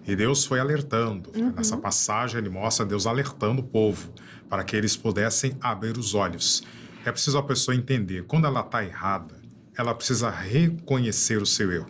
E Deus foi alertando. Nessa passagem ele mostra Deus alertando o povo para que eles pudessem abrir os olhos. É preciso a pessoa entender, quando ela está errada, ela precisa reconhecer o seu erro.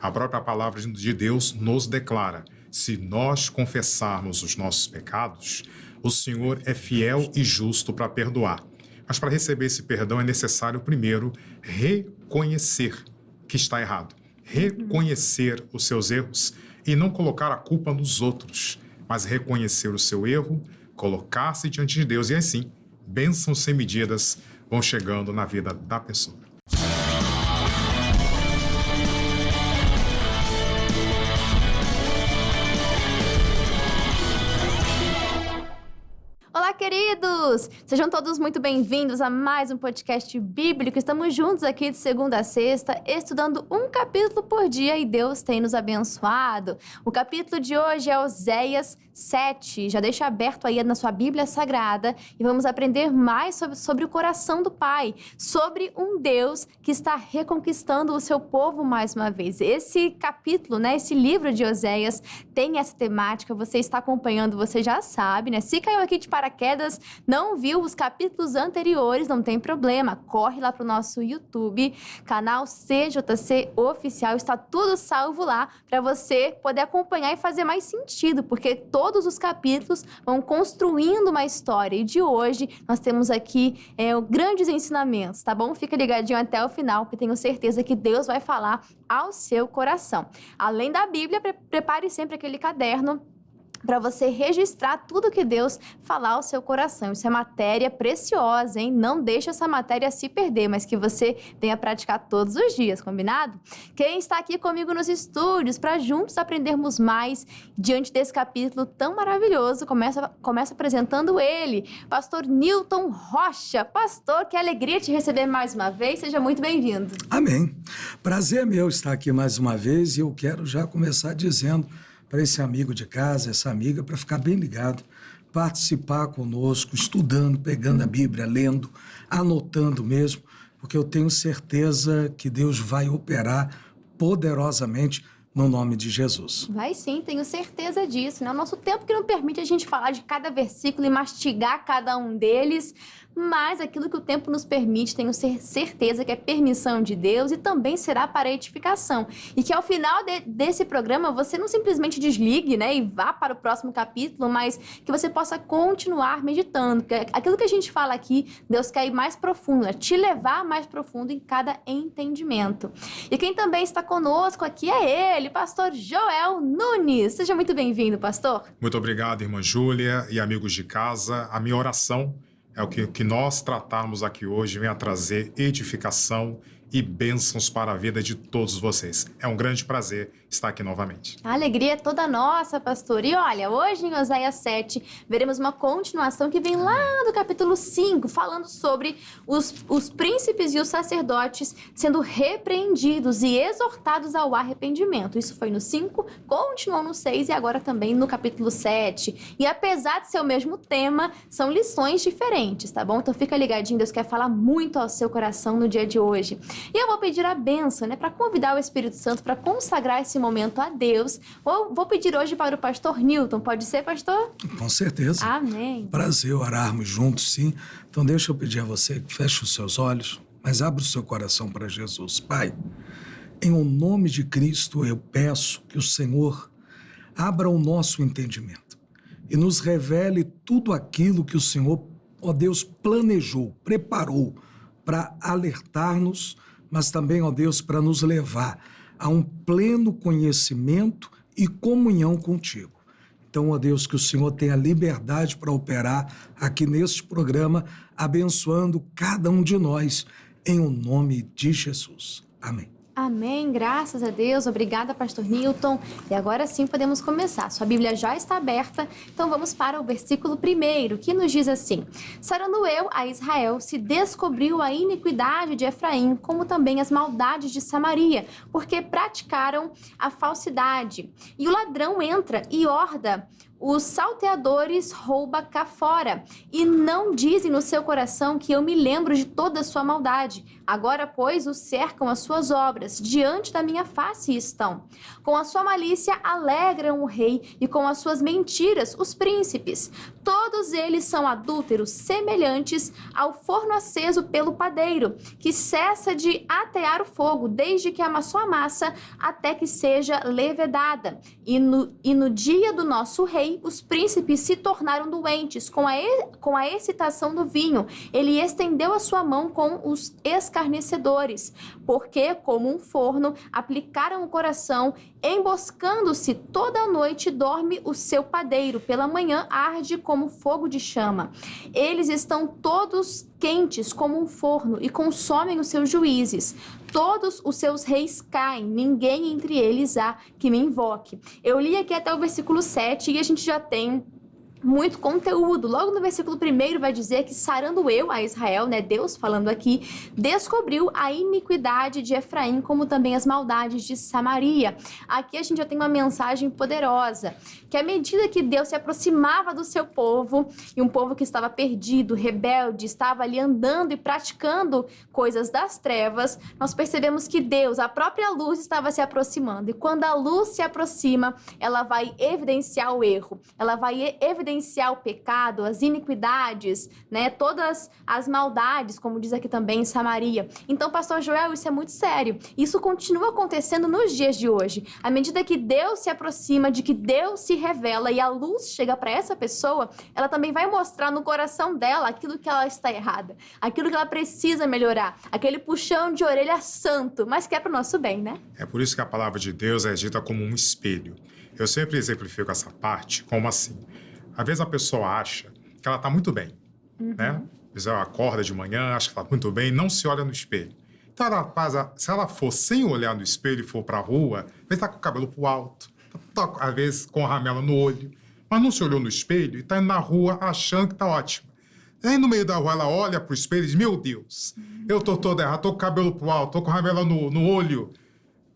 A própria palavra de Deus nos declara: se nós confessarmos os nossos pecados, o Senhor é fiel e justo para perdoar. Mas para receber esse perdão é necessário primeiro reconhecer que está errado, reconhecer os seus erros e não colocar a culpa nos outros, mas reconhecer o seu erro, colocar-se diante de Deus e assim, bênçãos sem medidas vão chegando na vida da pessoa. Olá, queridos! Sejam todos muito bem-vindos a mais um podcast bíblico. Estamos juntos aqui de segunda a sexta, estudando um capítulo por dia e Deus tem nos abençoado. O capítulo de hoje é Oséias 7. Já deixa aberto aí na sua Bíblia Sagrada e vamos aprender mais sobre o coração do Pai, sobre um Deus que está reconquistando o seu povo mais uma vez. Esse capítulo, esse livro de Oséias tem essa temática, você está acompanhando, você já sabe, Se caiu aqui de paraquedas, não viu os capítulos anteriores, não tem problema, corre lá pro nosso YouTube, canal CJC Oficial, está tudo salvo lá para você poder acompanhar e fazer mais sentido, porque todos os capítulos vão construindo uma história e de hoje nós temos aqui grandes ensinamentos, tá bom? Fica ligadinho até o final, porque tenho certeza que Deus vai falar ao seu coração. Além da Bíblia, prepare sempre aquele caderno para você registrar tudo que Deus falar ao seu coração. Isso é matéria preciosa, hein? Não deixe essa matéria se perder, mas que você venha praticar todos os dias, combinado? Quem está aqui comigo nos estúdios para juntos aprendermos mais diante desse capítulo tão maravilhoso, começa apresentando ele, Pastor Nilton Rocha. Pastor, que alegria te receber mais uma vez, seja muito bem-vindo. Amém. Prazer meu estar aqui mais uma vez e eu quero já começar dizendo para esse amigo de casa, essa amiga, para ficar bem ligado, participar conosco, estudando, pegando a Bíblia, lendo, anotando mesmo, porque eu tenho certeza que Deus vai operar poderosamente no nome de Jesus. Vai sim, tenho certeza disso, O nosso tempo que não permite a gente falar de cada versículo e mastigar cada um deles, mas aquilo que o tempo nos permite, tenho certeza que é permissão de Deus e também será para edificação. E que ao final desse programa você não simplesmente desligue, e vá para o próximo capítulo, mas que você possa continuar meditando. Porque aquilo que a gente fala aqui, Deus quer ir mais profundo, te levar mais profundo em cada entendimento. E quem também está conosco aqui é ele, Pastor Joel Nunes. Seja muito bem-vindo, pastor. Muito obrigado, irmã Júlia e amigos de casa. A minha oração é o que nós tratarmos aqui hoje venha trazer edificação e bênçãos para a vida de todos vocês. É um grande prazer estar aqui novamente. A alegria é toda nossa, pastor. E olha, hoje em Oséias 7, veremos uma continuação que vem lá do capítulo 5, falando sobre os príncipes e os sacerdotes sendo repreendidos e exortados ao arrependimento. Isso foi no 5, continuou no 6 e agora também no capítulo 7. E apesar de ser o mesmo tema, são lições diferentes, tá bom? Então fica ligadinho, Deus quer falar muito ao seu coração no dia de hoje. E eu vou pedir a bênção, para convidar o Espírito Santo para consagrar esse momento a Deus. Vou pedir hoje para o pastor Nilton. Pode ser, pastor? Com certeza. Amém. Prazer orarmos juntos, sim. Então deixa eu pedir a você que feche os seus olhos, mas abra o seu coração para Jesus. Pai, em o nome de Cristo eu peço que o Senhor abra o nosso entendimento e nos revele tudo aquilo que o Senhor, ó Deus, planejou, preparou para alertar-nos, mas também, ó Deus, para nos levar a um pleno conhecimento e comunhão contigo. Então, ó Deus, que o Senhor tenha liberdade para operar aqui neste programa, abençoando cada um de nós, em o nome de Jesus. Amém. Amém, graças a Deus, obrigada, pastor Nilton. E agora sim podemos começar. Sua Bíblia já está aberta, então vamos para o versículo 1, que nos diz assim: Sarando eu a Israel, se descobriu a iniquidade de Efraim, como também as maldades de Samaria, porque praticaram a falsidade. E o ladrão entra e horda os salteadores rouba cá fora, e não dizem no seu coração que eu me lembro de toda a sua maldade. Agora, pois, os cercam as suas obras, diante da minha face estão. Com a sua malícia alegram o rei, e com as suas mentiras os príncipes. Todos eles são adúlteros, semelhantes ao forno aceso pelo padeiro, que cessa de atear o fogo, desde que amassou a massa, até que seja levedada. E no dia do nosso rei, os príncipes se tornaram doentes com a excitação do vinho. Ele estendeu a sua mão com os escarnecedores, porque, como um forno, aplicaram o coração, emboscando-se toda a noite, dorme o seu padeiro, pela manhã arde como fogo de chama. Eles estão todos quentes como um forno e consomem os seus juízes. Todos os seus reis caem, ninguém entre eles há que me invoque. Eu li aqui até o versículo 7 e a gente já tem muito conteúdo. Logo no versículo 1 vai dizer que sarando eu a Israel, né, Deus falando aqui, descobriu a iniquidade de Efraim, como também as maldades de Samaria. Aqui a gente já tem uma mensagem poderosa, que à medida que Deus se aproximava do seu povo, e um povo que estava perdido, rebelde, estava ali andando e praticando coisas das trevas, nós percebemos que Deus, a própria luz, estava se aproximando. E quando a luz se aproxima, ela vai evidenciar o erro, ela vai evidenciar o pecado, as iniquidades, né? Todas as maldades, como diz aqui também em Samaria. Então, pastor Joel, isso é muito sério. Isso continua acontecendo nos dias de hoje. À medida que Deus se aproxima, de que Deus se revela e a luz chega para essa pessoa, ela também vai mostrar no coração dela aquilo que ela está errada, aquilo que ela precisa melhorar, aquele puxão de orelha santo, mas que é para o nosso bem, né? É por isso que a palavra de Deus é dita como um espelho. Eu sempre exemplifico essa parte como assim. Às vezes a pessoa acha que ela está muito bem, né? Às vezes ela acorda de manhã, acha que está muito bem, não se olha no espelho. Então, se ela for sem olhar no espelho e for para a rua, às vezes está com o cabelo pro alto, às vezes com a ramela no olho, mas não se olhou no espelho e está indo na rua achando que está ótima. Aí no meio da rua ela olha pro espelho e diz, meu Deus, eu tô toda errada, tô com o cabelo pro alto, tô com a ramela no olho.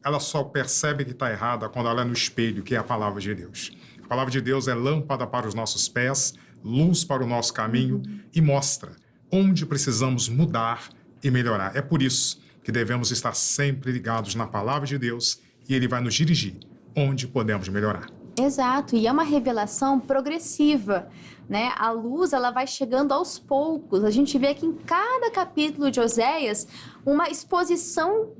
Ela só percebe que está errada quando ela olha no espelho, que é a palavra de Deus. A palavra de Deus é lâmpada para os nossos pés, luz para o nosso caminho e mostra onde precisamos mudar e melhorar. É por isso que devemos estar sempre ligados na palavra de Deus e Ele vai nos dirigir onde podemos melhorar. Exato, e é uma revelação progressiva, né? A luz, ela vai chegando aos poucos. A gente vê aqui em cada capítulo de Oséias uma exposição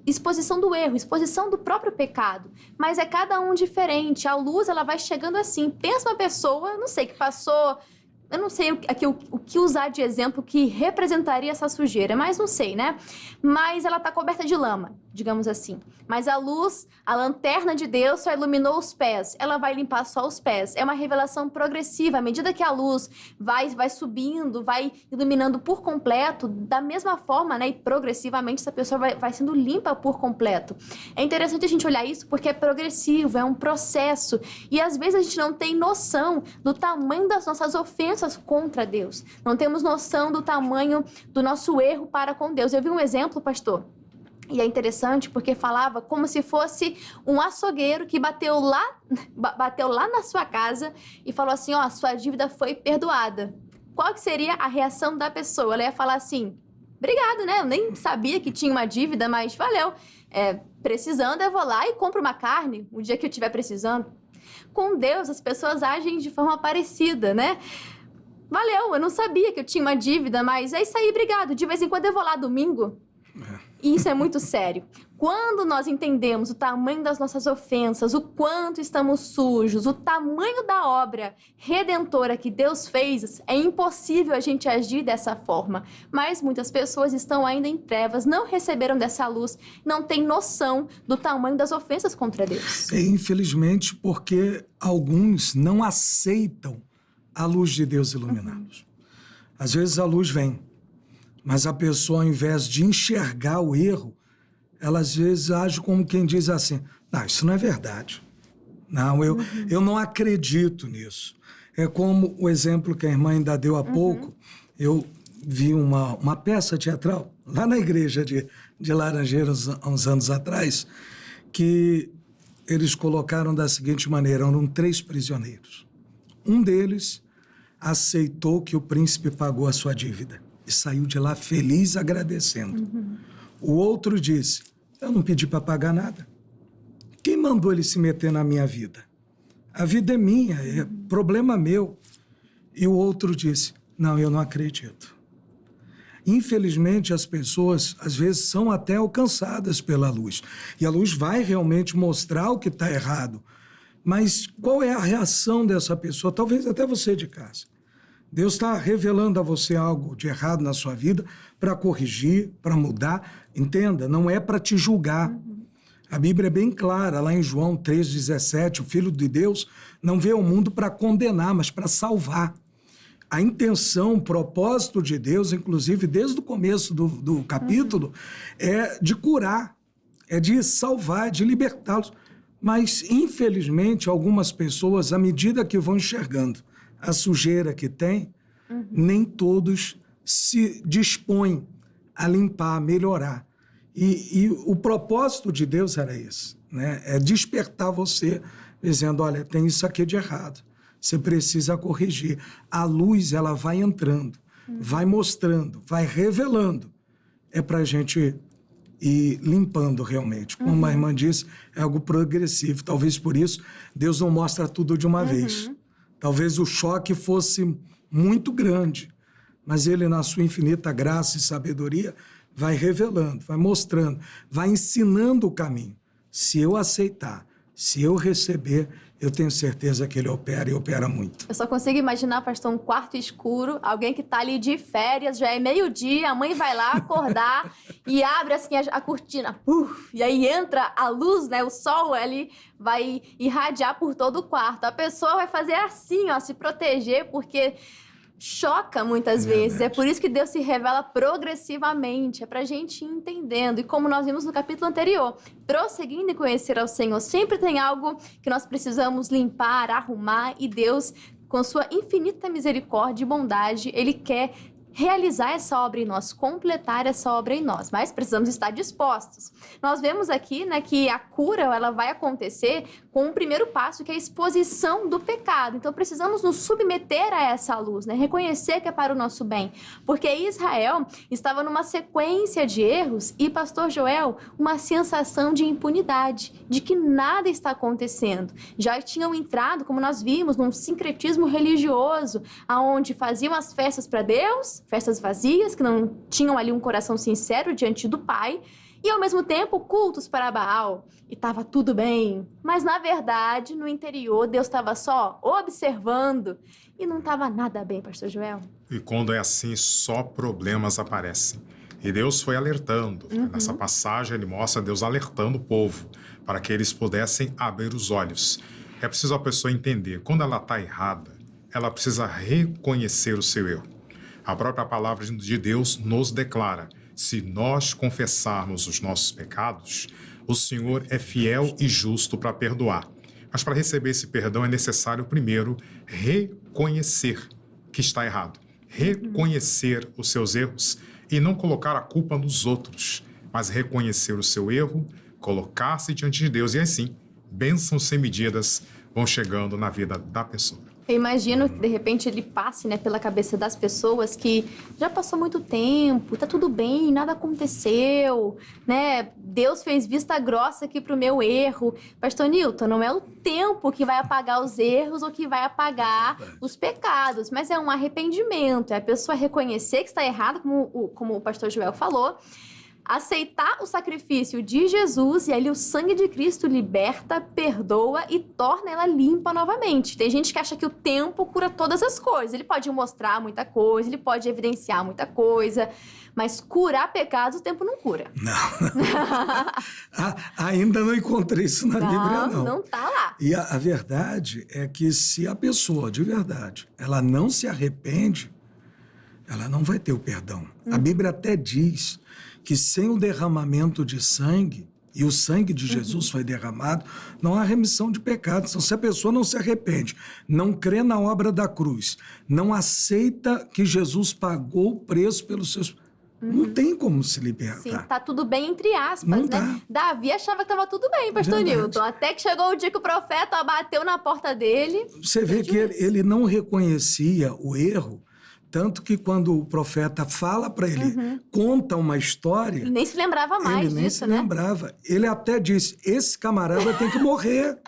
do erro, exposição do próprio pecado. Mas é cada um diferente. A luz, ela vai chegando assim. Pensa uma pessoa, não sei, que passou... Eu não sei o que usar de exemplo que representaria essa sujeira, mas não sei, né? Mas ela está coberta de lama, digamos assim. Mas a luz, a lanterna de Deus só iluminou os pés. Ela vai limpar só os pés. É uma revelação progressiva. À medida que a luz vai subindo, vai iluminando por completo, da mesma forma, né? E progressivamente essa pessoa vai sendo limpa por completo. É interessante a gente olhar isso porque é progressivo, é um processo. E às vezes a gente não tem noção do tamanho das nossas ofensas contra Deus. Não temos noção do tamanho do nosso erro para com Deus. Eu vi um exemplo, pastor, e é interessante porque falava como se fosse um açougueiro que bateu lá na sua casa e falou assim, ó, sua dívida foi perdoada. Qual que seria a reação da pessoa? Ela ia falar assim, obrigado, né? Eu nem sabia que tinha uma dívida, mas valeu. Precisando, eu vou lá e compro uma carne o dia que eu estiver precisando. Com Deus, as pessoas agem de forma parecida, né? Valeu, eu não sabia que eu tinha uma dívida, mas é isso aí, obrigado. De vez em quando eu vou lá domingo. E isso é muito sério. Quando nós entendemos o tamanho das nossas ofensas, o quanto estamos sujos, o tamanho da obra redentora que Deus fez, é impossível a gente agir dessa forma. Mas muitas pessoas estão ainda em trevas, não receberam dessa luz, não têm noção do tamanho das ofensas contra Deus. Infelizmente, porque alguns não aceitam a luz de Deus iluminá-los. Às vezes a luz vem, mas a pessoa, ao invés de enxergar o erro, ela às vezes age como quem diz assim, não, isso não é verdade. Não, eu não acredito nisso. É como o exemplo que a irmã ainda deu há pouco. Eu vi uma peça teatral lá na igreja de Laranjeiras, há uns anos atrás, que eles colocaram da seguinte maneira, eram 3 prisioneiros. Um deles aceitou que o príncipe pagou a sua dívida e saiu de lá feliz, agradecendo. O outro disse, eu não pedi para pagar nada. Quem mandou ele se meter na minha vida? A vida é minha, é problema meu. E o outro disse, não, eu não acredito. Infelizmente, as pessoas, às vezes, são até alcançadas pela luz. E a luz vai realmente mostrar o que está errado. Mas qual é a reação dessa pessoa? Talvez até você de casa. Deus está revelando a você algo de errado na sua vida para corrigir, para mudar. Entenda, não é para te julgar. A Bíblia é bem clara, lá em João 3,17, o Filho de Deus não veio ao mundo para condenar, mas para salvar. A intenção, o propósito de Deus, inclusive desde o começo do capítulo, é de curar, é de salvar, de libertá-los. Mas, infelizmente, algumas pessoas, à medida que vão enxergando a sujeira que tem, nem todos se dispõem a limpar, a melhorar. E o propósito de Deus era esse, né? É despertar você, dizendo, olha, tem isso aqui de errado. Você precisa corrigir. A luz, ela vai entrando, vai mostrando, vai revelando. É para a gente ir limpando realmente. Como a irmã disse, é algo progressivo. Talvez por isso Deus não mostra tudo de uma vez. Talvez o choque fosse muito grande, mas Ele, na sua infinita graça e sabedoria, vai revelando, vai mostrando, vai ensinando o caminho. Se eu aceitar, se eu receber, eu tenho certeza que Ele opera e opera muito. Eu só consigo imaginar, pastor, um quarto escuro, alguém que tá ali de férias, já é meio-dia, a mãe vai lá acordar e abre assim a cortina, e aí entra a luz, né, o sol ali vai irradiar por todo o quarto. A pessoa vai fazer assim, ó, se proteger, porque choca muitas vezes. É por isso que Deus se revela progressivamente. É pra gente ir entendendo. E como nós vimos no capítulo anterior, prosseguindo em conhecer ao Senhor, sempre tem algo que nós precisamos limpar, arrumar. E Deus, com sua infinita misericórdia e bondade, Ele quer realizar essa obra em nós, completar essa obra em nós, mas precisamos estar dispostos. Nós vemos aqui, né, que a cura, ela vai acontecer com um primeiro passo, que é a exposição do pecado. Então, precisamos nos submeter a essa luz, né, reconhecer que é para o nosso bem, porque Israel estava numa sequência de erros e, pastor Joel, uma sensação de impunidade, de que nada está acontecendo. Já tinham entrado, como nós vimos, num sincretismo religioso, aonde faziam as festas para Deus, festas vazias, que não tinham ali um coração sincero diante do Pai, e ao mesmo tempo cultos para Baal, e estava tudo bem. Mas na verdade, no interior, Deus estava só observando e não estava nada bem, pastor Joel. E quando é assim, só problemas aparecem. E Deus foi alertando. Nessa passagem, ele mostra Deus alertando o povo para que eles pudessem abrir os olhos. É preciso a pessoa entender, quando ela está errada, ela precisa reconhecer o seu erro. A própria palavra de Deus nos declara, se nós confessarmos os nossos pecados, o Senhor é fiel e justo para perdoar. Mas para receber esse perdão é necessário primeiro reconhecer que está errado, reconhecer os seus erros e não colocar a culpa nos outros, mas reconhecer o seu erro, colocar-se diante de Deus e assim, bênçãos sem medidas vão chegando na vida da pessoa. Eu imagino que, de repente, ele passe, né, pela cabeça das pessoas que já passou muito tempo, tá tudo bem, nada aconteceu, né? Deus fez vista grossa aqui pro meu erro. Pastor Newton, não é o tempo que vai apagar os erros ou que vai apagar os pecados, mas é um arrependimento, é a pessoa reconhecer que está errada, como o pastor Joel falou, aceitar o sacrifício de Jesus e ali o sangue de Cristo liberta, perdoa e torna ela limpa novamente. Tem gente que acha que o tempo cura todas as coisas. Ele pode mostrar muita coisa, ele pode evidenciar muita coisa, mas curar pecados o tempo não cura. Não. Ainda não encontrei isso na Bíblia, não. Não tá lá. E a verdade é que se a pessoa, de verdade, ela não se arrepende, ela não vai ter o perdão. A Bíblia até diz que sem o derramamento de sangue, e o sangue de Jesus foi derramado, não há remissão de pecados. Então, se a pessoa não se arrepende, não crê na obra da cruz, não aceita que Jesus pagou o preço pelos seus... Não tem como se Sim, libertar. tá tudo bem entre aspas, Não né? tá. Davi achava que tava tudo bem, pastor Verdade. Newton. Até que chegou o dia que o profeta bateu na porta dele. Você vê que ele não reconhecia o erro, tanto que quando o profeta fala para ele, conta uma história, Nem se lembrava mais ele nem disso, se né? lembrava. Ele até disse, esse camarada tem que morrer.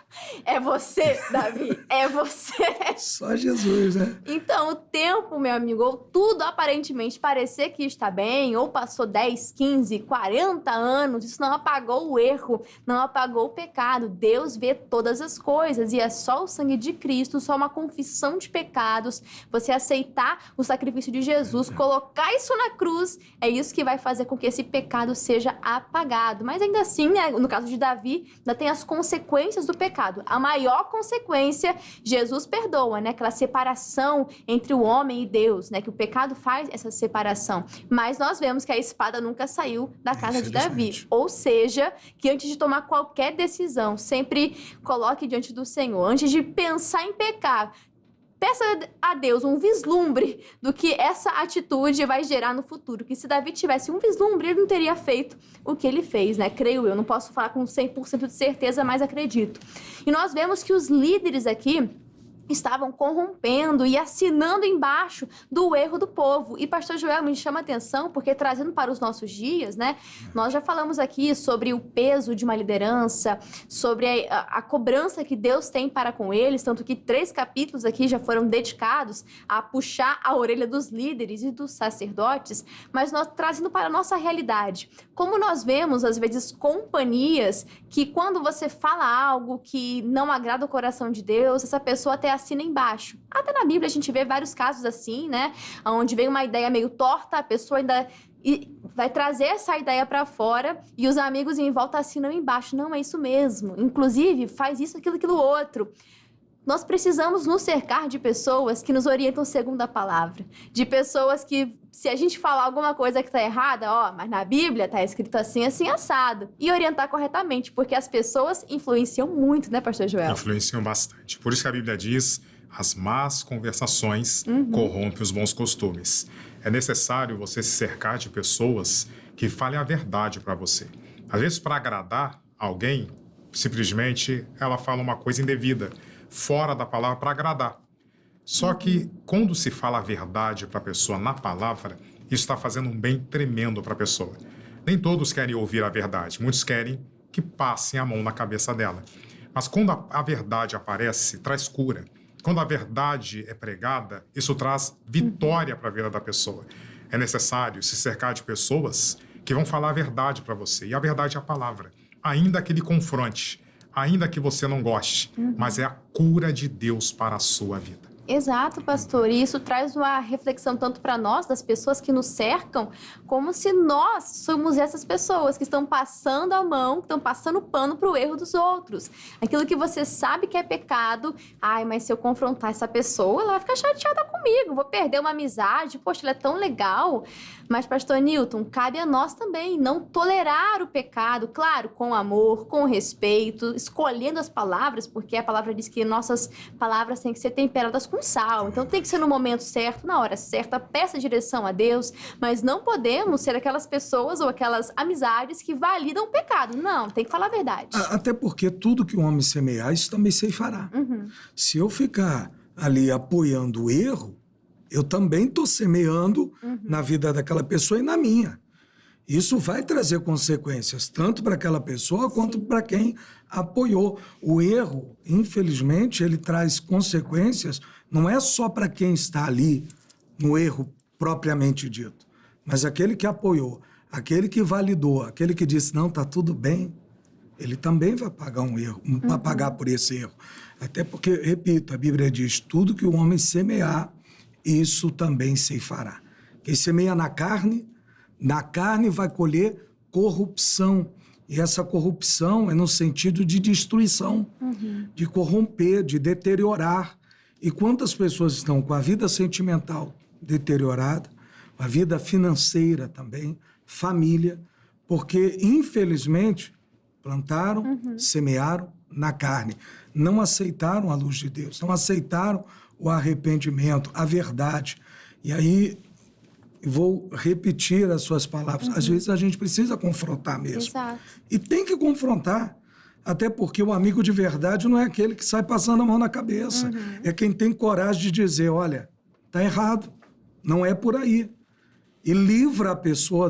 É você, Davi, é você. Só Jesus, né? Então, o tempo, meu amigo, ou tudo aparentemente parecer que está bem, ou passou 10, 15, 40 anos, isso não apagou o erro, não apagou o pecado. Deus vê todas as coisas e é só o sangue de Cristo, só uma confissão de pecados, você aceitar o sacrifício de Jesus, colocar isso na cruz, é isso que vai fazer com que esse pecado seja apagado. Mas ainda assim, né, no caso de Davi, ainda tem as consequências do pecado. A maior consequência, Jesus perdoa, né? Aquela separação entre o homem e Deus, né? Que o pecado faz essa separação. Mas nós vemos que a espada nunca saiu da casa de Davi. Ou seja, que antes de tomar qualquer decisão, sempre coloque diante do Senhor. Antes de pensar em pecar, peça a Deus um vislumbre do que essa atitude vai gerar no futuro. Que se Davi tivesse um vislumbre, ele não teria feito o que ele fez, né? Creio eu. Não posso falar com 100% de certeza, mas acredito. E nós vemos que os líderes aqui estavam corrompendo e assinando embaixo do erro do povo. E pastor Joel me chama a atenção, porque trazendo para os nossos dias, né? Nós já falamos aqui sobre o peso de uma liderança, sobre a cobrança que Deus tem para com eles, tanto que 3 capítulos aqui já foram dedicados a puxar a orelha dos líderes e dos sacerdotes, mas nós trazendo para a nossa realidade. Como nós vemos, às vezes, companhias que quando você fala algo que não agrada o coração de Deus, essa pessoa até assina embaixo. Até na Bíblia a gente vê vários casos assim, né? Onde vem uma ideia meio torta, a pessoa ainda vai trazer essa ideia para fora e os amigos em volta assinam embaixo. Não, é isso mesmo. Inclusive, faz isso, aquilo outro. Nós precisamos nos cercar de pessoas que nos orientam segundo a palavra. De pessoas que, se a gente falar alguma coisa que está errada, mas na Bíblia está escrito assim, assim, assado. E orientar corretamente, porque as pessoas influenciam muito, né, pastor Joel? Influenciam bastante. Por isso que a Bíblia diz, as más conversações corrompem os bons costumes. É necessário você se cercar de pessoas que falem a verdade para você. Às vezes, para agradar alguém, simplesmente ela fala uma coisa indevida, fora da palavra para agradar. Só que quando se fala a verdade para a pessoa na palavra, isso está fazendo um bem tremendo para a pessoa. Nem todos querem ouvir a verdade, muitos querem que passem a mão na cabeça dela. Mas quando a verdade aparece, traz cura. Quando a verdade é pregada, isso traz vitória para a vida da pessoa. É necessário se cercar de pessoas que vão falar a verdade para você. E a verdade é a palavra. Ainda que lhe confronte, ainda que você não goste, mas é a cura de Deus para a sua vida. Exato, pastor. E isso traz uma reflexão tanto para nós, das pessoas que nos cercam, como se nós somos essas pessoas que estão passando a mão, que estão passando o pano para o erro dos outros. Aquilo que você sabe que é pecado, mas se eu confrontar essa pessoa, ela vai ficar chateada comigo, vou perder uma amizade, poxa, ela é tão legal. Mas, pastor Newton, cabe a nós também não tolerar o pecado, claro, com amor, com respeito, escolhendo as palavras, porque a palavra diz que nossas palavras têm que ser temperadas com sal. Então tem que ser no momento certo, na hora certa, peça direção a Deus, mas não podemos ser aquelas pessoas ou aquelas amizades que validam o pecado. Não, tem que falar a verdade. Até porque tudo que o homem semear, isso também ceifará. Se eu ficar ali apoiando o erro, eu também estou semeando na vida daquela pessoa e na minha. Isso vai trazer consequências, tanto para aquela pessoa quanto para quem apoiou. O erro, infelizmente, ele traz consequências, não é só para quem está ali no erro propriamente dito, mas aquele que apoiou, aquele que validou, aquele que disse, não, está tudo bem, ele também vai pagar um erro, vai pagar por esse erro. Até porque, repito, a Bíblia diz, tudo que o homem semear, isso também ceifará. Quem semeia na carne vai colher corrupção. E essa corrupção é no sentido de destruição, de corromper, de deteriorar. E quantas pessoas estão com a vida sentimental deteriorada, a vida financeira também, família, porque, infelizmente, plantaram, semearam na carne. Não aceitaram a luz de Deus, não aceitaram o arrependimento, a verdade. E aí e vou repetir as suas palavras. Às vezes a gente precisa confrontar mesmo. Exato. E tem que confrontar. Até porque o amigo de verdade não é aquele que sai passando a mão na cabeça. É quem tem coragem de dizer, olha, tá errado, não é por aí. E livra a pessoa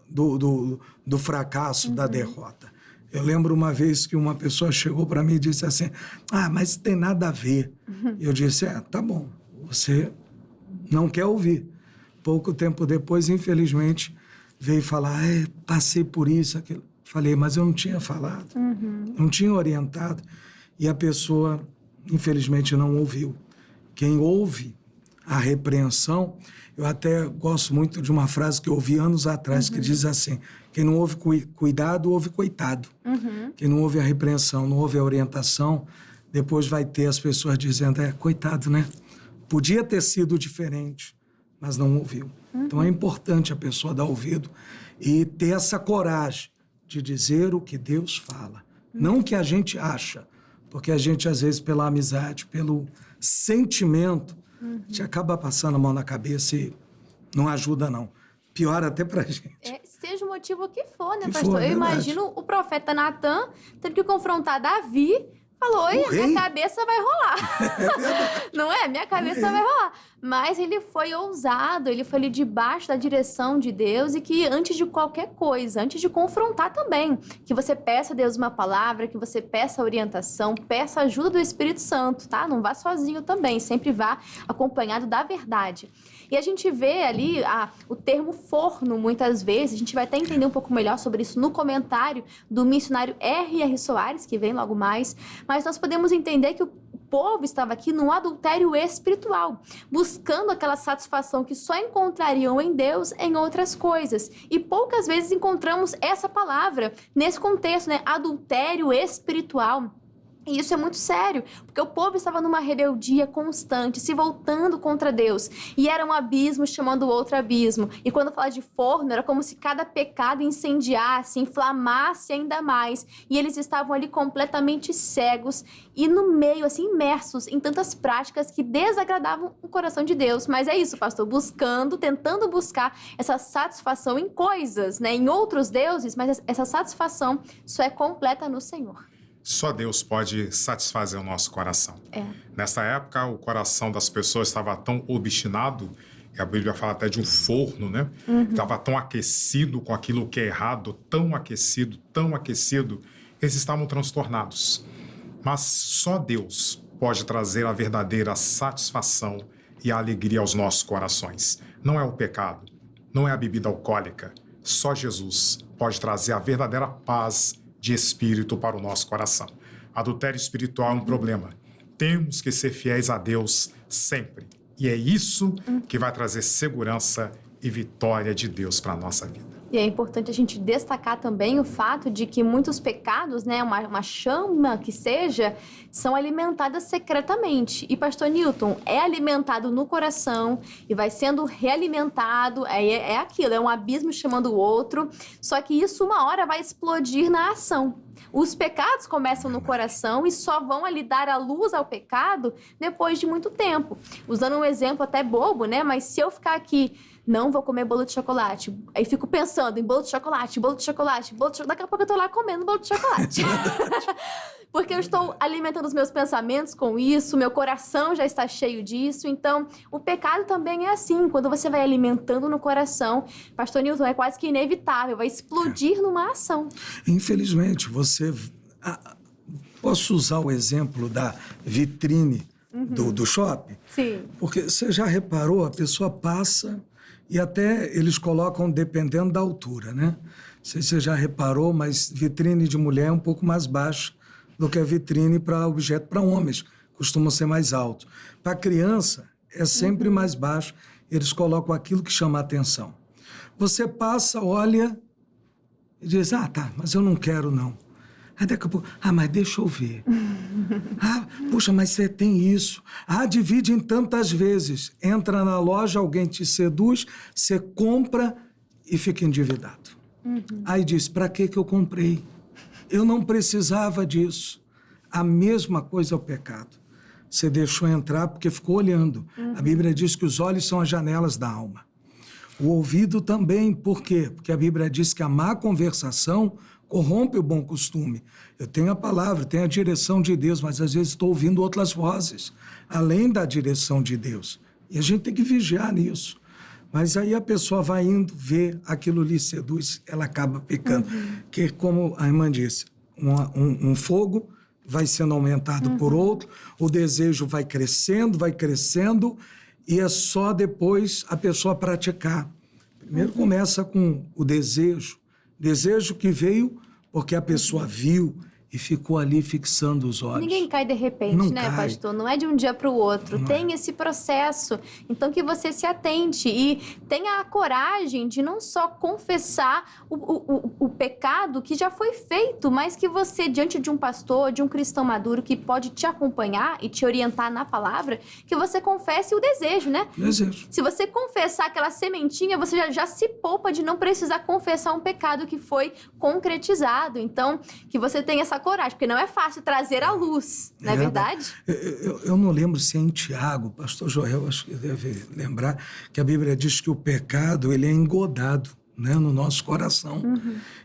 do fracasso, da derrota. Eu lembro uma vez que uma pessoa chegou para mim e disse assim, mas tem nada a ver. Eu disse, tá bom, você não quer ouvir. Pouco tempo depois, infelizmente, veio falar, passei por isso, aquilo. Falei, mas eu não tinha falado, não tinha orientado. E a pessoa, infelizmente, não ouviu. Quem ouve a repreensão, eu até gosto muito de uma frase que eu ouvi anos atrás, que diz assim, quem não ouve cuidado, ouve coitado. Quem não ouve a repreensão, não ouve a orientação, depois vai ter as pessoas dizendo, coitado, né? Podia ter sido diferente, mas não ouviu. Então é importante a pessoa dar ouvido e ter essa coragem de dizer o que Deus fala. Não o que a gente acha, porque a gente, às vezes, pela amizade, pelo sentimento, a gente acaba passando a mão na cabeça e não ajuda, não. Pior até pra gente. Seja o motivo que for, né, Que pastor? for, Eu verdade. imagino o profeta Natan tendo que confrontar Davi. Falou, minha cabeça vai rolar. Não é? Minha cabeça vai rolar. Mas ele foi ousado, ele foi ali debaixo da direção de Deus e que antes de qualquer coisa, antes de confrontar também, que você peça a Deus uma palavra, que você peça orientação, peça a ajuda do Espírito Santo, tá? Não vá sozinho também, sempre vá acompanhado da verdade. E a gente vê ali o termo forno, muitas vezes, a gente vai até entender um pouco melhor sobre isso no comentário do missionário R.R. Soares, que vem logo mais, mas nós podemos entender que o povo estava aqui num adultério espiritual, buscando aquela satisfação que só encontrariam em Deus em outras coisas. E poucas vezes encontramos essa palavra nesse contexto, né? Adultério espiritual. E isso é muito sério, porque o povo estava numa rebeldia constante, se voltando contra Deus. E era um abismo chamando outro abismo. E quando fala de forno, era como se cada pecado incendiasse, inflamasse ainda mais. E eles estavam ali completamente cegos e no meio, assim, imersos em tantas práticas que desagradavam o coração de Deus. Mas é isso, pastor, tentando buscar essa satisfação em coisas, né, em outros deuses, mas essa satisfação só é completa no Senhor. Só Deus pode satisfazer o nosso coração. Nessa época, o coração das pessoas estava tão obstinado, que a Bíblia fala até de um forno, né? Estava tão aquecido com aquilo que é errado, tão aquecido, eles estavam transtornados. Mas só Deus pode trazer a verdadeira satisfação e a alegria aos nossos corações. Não é o pecado, não é a bebida alcoólica. Só Jesus pode trazer a verdadeira paz de espírito para o nosso coração. Adultério espiritual é um problema. Temos que ser fiéis a Deus sempre. E é isso que vai trazer segurança e vitória de Deus para a nossa vida. E é importante a gente destacar também o fato de que muitos pecados, né, uma chama que seja, são alimentadas secretamente. E, pastor Newton, é alimentado no coração e vai sendo realimentado, é aquilo, é um abismo chamando o outro, só que isso uma hora vai explodir na ação. Os pecados começam no coração e só vão ali dar a luz ao pecado depois de muito tempo. Usando um exemplo até bobo, né, mas se eu ficar aqui, não vou comer bolo de chocolate. Aí fico pensando em bolo de chocolate. Daqui a pouco eu tô lá comendo bolo de chocolate. Porque eu estou alimentando os meus pensamentos com isso, meu coração já está cheio disso. Então, o pecado também é assim. Quando você vai alimentando no coração, pastor Newton, é quase que inevitável, vai explodir numa ação. Infelizmente, posso usar o exemplo da vitrine do shopping? Sim. Porque você já reparou, a pessoa passa e até eles colocam dependendo da altura, né? Não sei se você já reparou, mas vitrine de mulher é um pouco mais baixa do que a vitrine para objeto para homens, costuma ser mais alto. Para criança, é sempre mais baixo, eles colocam aquilo que chama a atenção. Você passa, olha e diz, tá, mas eu não quero não. Aí daqui a pouco, mas deixa eu ver. Puxa, mas você tem isso. Divide em tantas vezes. Entra na loja, alguém te seduz, você compra e fica endividado. Aí diz, para que eu comprei? Eu não precisava disso. A mesma coisa é o pecado. Você deixou entrar porque ficou olhando. A Bíblia diz que os olhos são as janelas da alma. O ouvido também, por quê? Porque a Bíblia diz que a má conversação corrompe o bom costume. Eu tenho a palavra, tenho a direção de Deus, mas às vezes estou ouvindo outras vozes, além da direção de Deus. E a gente tem que vigiar nisso. Mas aí a pessoa vai indo, vê, aquilo lhe seduz, ela acaba pecando. Que, como a irmã disse, um fogo vai sendo aumentado por outro, o desejo vai crescendo, e é só depois a pessoa praticar. Primeiro começa com o desejo que veio porque a pessoa viu e ficou ali fixando os olhos. Ninguém cai de repente, Não né, cai. pastor? Não é de um dia para o outro. Não Tem é. esse processo. Então, que você se atente e tenha a coragem de não só confessar o pecado que já foi feito, mas que você, diante de um pastor, de um cristão maduro que pode te acompanhar e te orientar na palavra, que você confesse o desejo, né? Desejo. Se você confessar aquela sementinha, você já se poupa de não precisar confessar um pecado que foi concretizado. Então, que você tenha essa coragem, porque não é fácil trazer à luz, não é verdade? Eu não lembro se é em Tiago, pastor Joel, acho que deve lembrar, que a Bíblia diz que o pecado, ele é engodado, né, no nosso coração.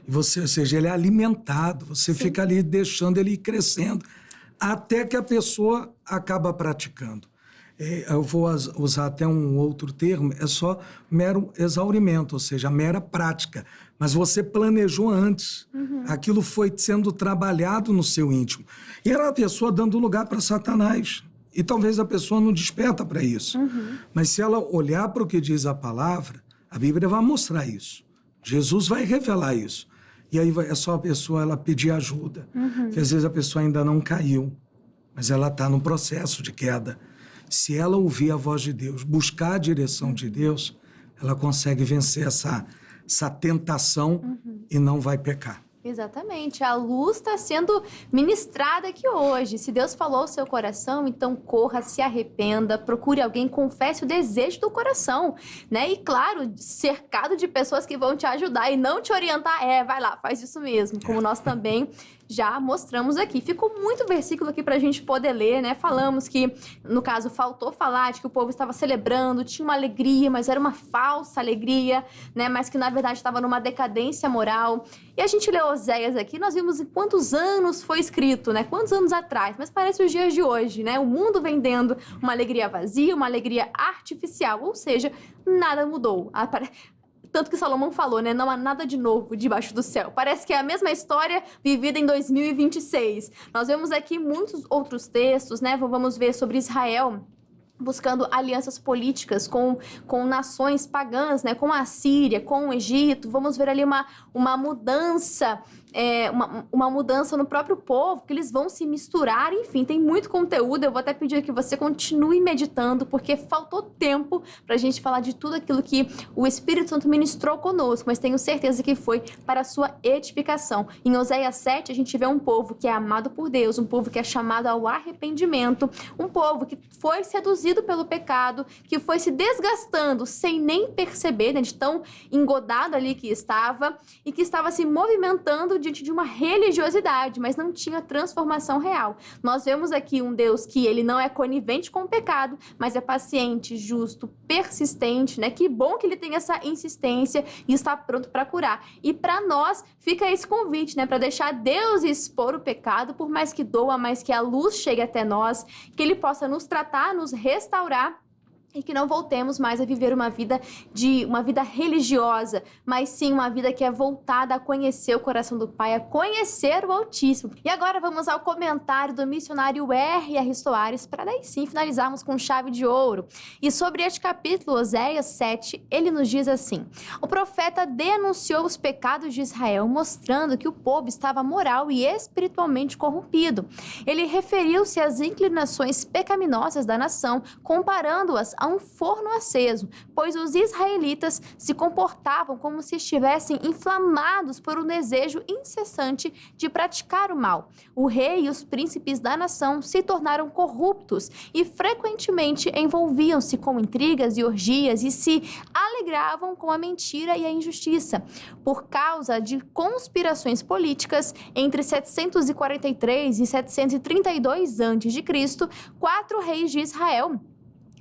E você, ou seja, ele é alimentado, você fica ali deixando ele ir crescendo, até que a pessoa acaba praticando. Eu vou usar até um outro termo, é só mero exaurimento, ou seja, mera prática. Mas você planejou antes. Aquilo foi sendo trabalhado no seu íntimo. E era a pessoa dando lugar para Satanás. E talvez a pessoa não desperta para isso. Mas se ela olhar para o que diz a palavra, a Bíblia vai mostrar isso. Jesus vai revelar isso. E aí é só a pessoa ela pedir ajuda. Que às vezes a pessoa ainda não caiu, mas ela está no processo de queda. Se ela ouvir a voz de Deus, buscar a direção de Deus, ela consegue vencer essa tentação e não vai pecar. Exatamente. A luz está sendo ministrada aqui hoje. Se Deus falou ao seu coração, então corra, se arrependa, procure alguém, confesse o desejo do coração, né? E claro, cercado de pessoas que vão te ajudar e não te orientar. Vai lá, faz isso mesmo, como nós também já mostramos aqui. Ficou muito versículo aqui pra gente poder ler, né? Falamos que, no caso, faltou falar de que o povo estava celebrando, tinha uma alegria, mas era uma falsa alegria, né? Mas que, na verdade, estava numa decadência moral. E a gente leu Oséias aqui, nós vimos em quantos anos foi escrito, né? Quantos anos atrás? Mas parece os dias de hoje, né? O mundo vendendo uma alegria vazia, uma alegria artificial, ou seja, nada mudou. Tanto que Salomão falou, né? Não há nada de novo debaixo do céu. Parece que é a mesma história vivida em 2026. Nós vemos aqui muitos outros textos, né? Vamos ver sobre Israel buscando alianças políticas com nações pagãs, né? Com a Síria, com o Egito. Vamos ver ali uma mudança, uma mudança no próprio povo, que eles vão se misturar. Enfim, tem muito conteúdo. Eu vou até pedir que você continue meditando, porque faltou tempo para a gente falar de tudo aquilo que o Espírito Santo ministrou conosco, mas tenho certeza que foi para a sua edificação. Em Oséias 7, a gente vê um povo que é amado por Deus, um povo que é chamado ao arrependimento, um povo que foi seduzido pelo pecado, que foi se desgastando sem nem perceber, né, de tão engodado ali que estava, e que estava se movimentando diante de uma religiosidade, mas não tinha transformação real. Nós vemos aqui um Deus que ele não é conivente com o pecado, mas é paciente, justo, persistente, né? Que bom que ele tem essa insistência e está pronto para curar. E para nós fica esse convite, né? Para deixar Deus expor o pecado, por mais que doa, mais que a luz chegue até nós, que ele possa nos tratar, nos restaurar, e que não voltemos mais a viver uma vida religiosa, mas sim uma vida que é voltada a conhecer o coração do Pai, a conhecer o Altíssimo. E agora vamos ao comentário do missionário R.R. Soares, para daí sim finalizarmos com chave de ouro. E sobre este capítulo, Oséias 7, ele nos diz assim: o profeta denunciou os pecados de Israel, mostrando que o povo estava moral e espiritualmente corrompido. Ele referiu-se às inclinações pecaminosas da nação, comparando-as a um forno aceso, pois os israelitas se comportavam como se estivessem inflamados por um desejo incessante de praticar o mal. O rei e os príncipes da nação se tornaram corruptos e frequentemente envolviam-se com intrigas e orgias e se alegravam com a mentira e a injustiça. Por causa de conspirações políticas, entre 743 e 732 a.C., 4 reis de Israel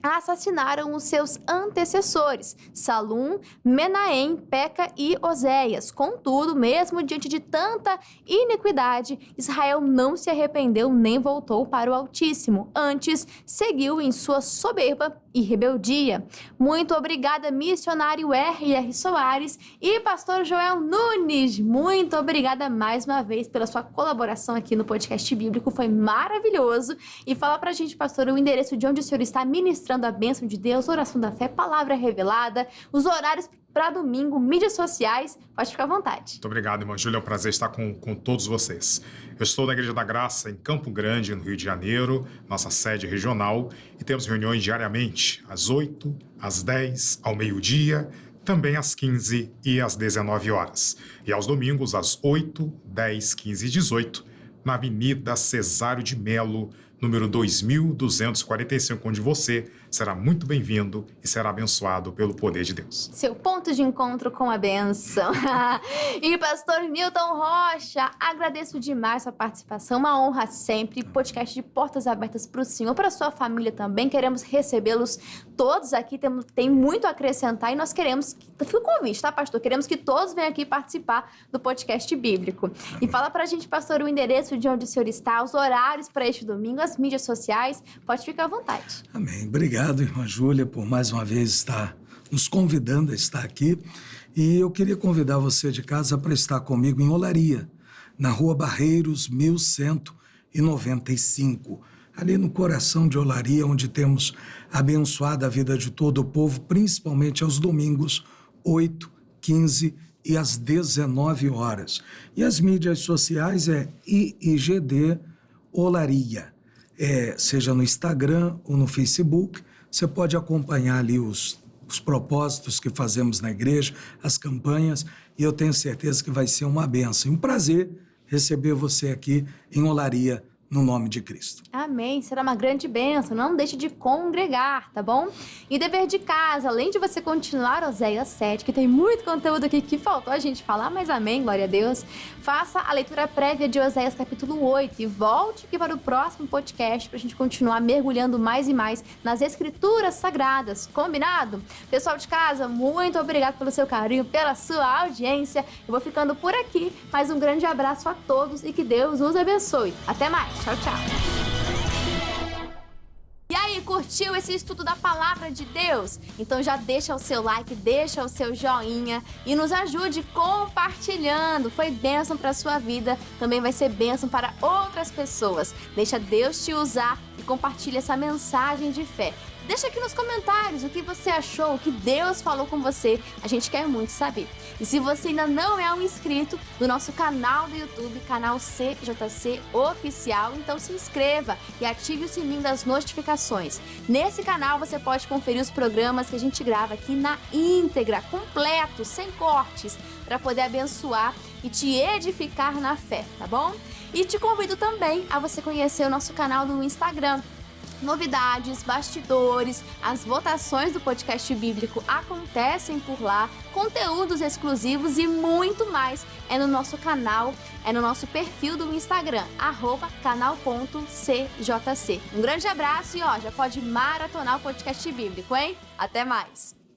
assassinaram os seus antecessores, Salum, Menahem, Peca e Oséias. Contudo, mesmo diante de tanta iniquidade, Israel não se arrependeu nem voltou para o Altíssimo. Antes, seguiu em sua soberba e rebeldia. Muito obrigada, missionário R.R. Soares e pastor Joel Nunes. Muito obrigada mais uma vez pela sua colaboração aqui no podcast bíblico. Foi maravilhoso. E fala pra gente, pastor, o endereço de onde o senhor está ministrando a bênção de Deus, oração da fé, palavra revelada, os horários para domingo, mídias sociais. Pode ficar à vontade. Muito obrigado, irmã Júlia. É um prazer estar com todos vocês. Eu estou na Igreja da Graça, em Campo Grande, no Rio de Janeiro, nossa sede regional, e temos reuniões diariamente, às 8, às 10, ao meio-dia, também às 15 e às 19 horas. E aos domingos, às 8, 10, 15 e 18, na Avenida Cesário de Melo, número 2245, onde você será muito bem-vindo e será abençoado pelo poder de Deus. Seu ponto de encontro com a bênção. E pastor Newton Rocha, agradeço demais sua participação, uma honra sempre, podcast de portas abertas para o senhor, para a sua família também, queremos recebê-los todos aqui, tem muito a acrescentar e nós queremos, fica o convite, tá, pastor? Queremos que todos venham aqui participar do podcast bíblico. E fala pra gente, pastor, o endereço de onde o senhor está, os horários para este domingo, as mídias sociais, pode ficar à vontade. Amém. Obrigado, irmã Júlia, por mais uma vez estar nos convidando a estar aqui. E eu queria convidar você de casa para estar comigo em Olaria, na Rua Barreiros, 1195, ali no coração de Olaria, onde temos abençoado a vida de todo o povo, principalmente aos domingos, 8, 15 e às 19 horas. E as mídias sociais é IIGD Olaria, seja no Instagram ou no Facebook. Você pode acompanhar ali os propósitos que fazemos na igreja, as campanhas, e eu tenho certeza que vai ser uma bênção. Um prazer receber você aqui em Olaria, no nome de Cristo. Amém. Será uma grande bênção. Não deixe de congregar, tá bom? E dever de casa, além de você continuar Oséias 7, que tem muito conteúdo aqui que faltou a gente falar, mas amém, glória a Deus. Faça a leitura prévia de Oséias capítulo 8 e volte aqui para o próximo podcast pra gente continuar mergulhando mais e mais nas escrituras sagradas. Combinado? Pessoal de casa, muito obrigado pelo seu carinho, pela sua audiência. Eu vou ficando por aqui, mas um grande abraço a todos e que Deus os abençoe. Até mais. Tchau, tchau. E aí, curtiu esse estudo da Palavra de Deus? Então já deixa o seu like, deixa o seu joinha e nos ajude compartilhando. Foi bênção para a sua vida, também vai ser bênção para outras pessoas. Deixa Deus te usar e compartilha essa mensagem de fé. Deixa aqui nos comentários o que você achou, o que Deus falou com você. A gente quer muito saber. E se você ainda não é um inscrito do nosso canal do YouTube, canal CJC Oficial, então se inscreva e ative o sininho das notificações. Nesse canal você pode conferir os programas que a gente grava aqui na íntegra, completo, sem cortes, para poder abençoar e te edificar na fé, tá bom? E te convido também a você conhecer o nosso canal no Instagram. Novidades, bastidores, as votações do podcast bíblico acontecem por lá, conteúdos exclusivos e muito mais é no nosso canal, é no nosso perfil do Instagram, @canal.cjc. Um grande abraço e já pode maratonar o podcast bíblico, hein? Até mais!